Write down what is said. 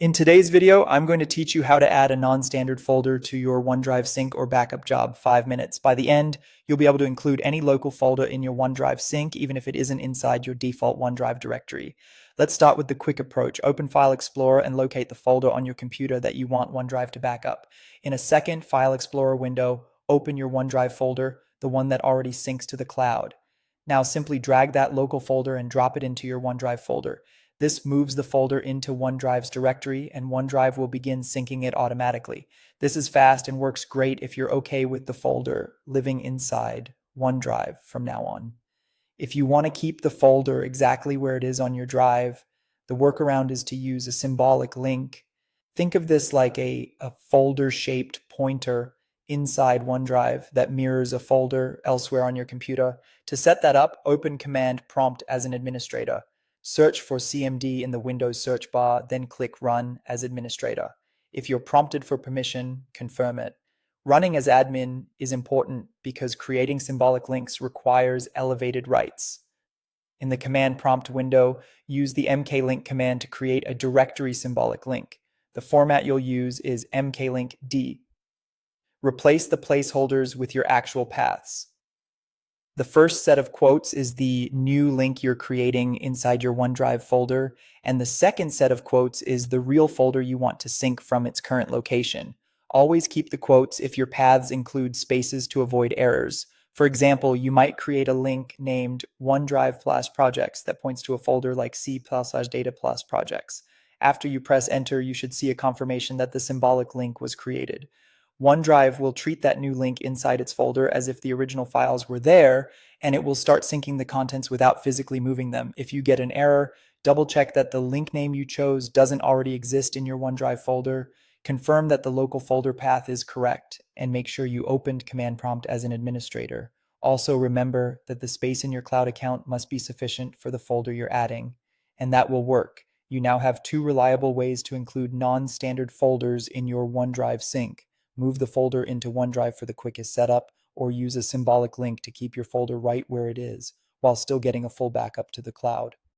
In today's video, I'm going to teach you how to add a non-standard folder to your OneDrive sync or backup job 5 minutes. By the end, you'll be able to include any local folder in your OneDrive sync, even if it isn't inside your default OneDrive directory. Let's start with the quick approach. Open File Explorer and locate the folder on your computer that you want OneDrive to back up. In a second File Explorer window, open your OneDrive folder, the one that already syncs to the cloud. Now simply drag that local folder and drop it into your OneDrive folder. This moves the folder into OneDrive's directory, and OneDrive will begin syncing it automatically. This is fast and works great if you're okay with the folder living inside OneDrive from now on. If you want to keep the folder exactly where it is on your drive, the workaround is to use a symbolic link. Think of this like a folder-shaped pointer inside OneDrive that mirrors a folder elsewhere on your computer. To set that up, open Command Prompt as an administrator. Search for CMD in the Windows search bar, then click Run as administrator. If you're prompted for permission, confirm it. Running as admin is important because creating symbolic links requires elevated rights. In the command prompt window, use the mklink command to create a directory symbolic link. The format you'll use is mklinkd. Replace the placeholders with your actual paths. The first set of quotes is the new link you're creating inside your OneDrive folder, and the second set of quotes is the real folder you want to sync from its current location. Always keep the quotes if your paths include spaces to avoid errors. For example, you might create a link named OneDrive plus projects that points to a folder like C+/data plus projects. After you press enter, you should see a confirmation that the symbolic link was created. OneDrive will treat that new link inside its folder as if the original files were there, and it will start syncing the contents without physically moving them. If you get an error, double check that the link name you chose doesn't already exist in your OneDrive folder. Confirm that the local folder path is correct, and make sure you opened Command Prompt as an administrator. Also remember that the space in your cloud account must be sufficient for the folder you're adding, and that will work. You now have two reliable ways to include non-standard folders in your OneDrive sync. Move the folder into OneDrive for the quickest setup, or use a symbolic link to keep your folder right where it is, while still getting a full backup to the cloud.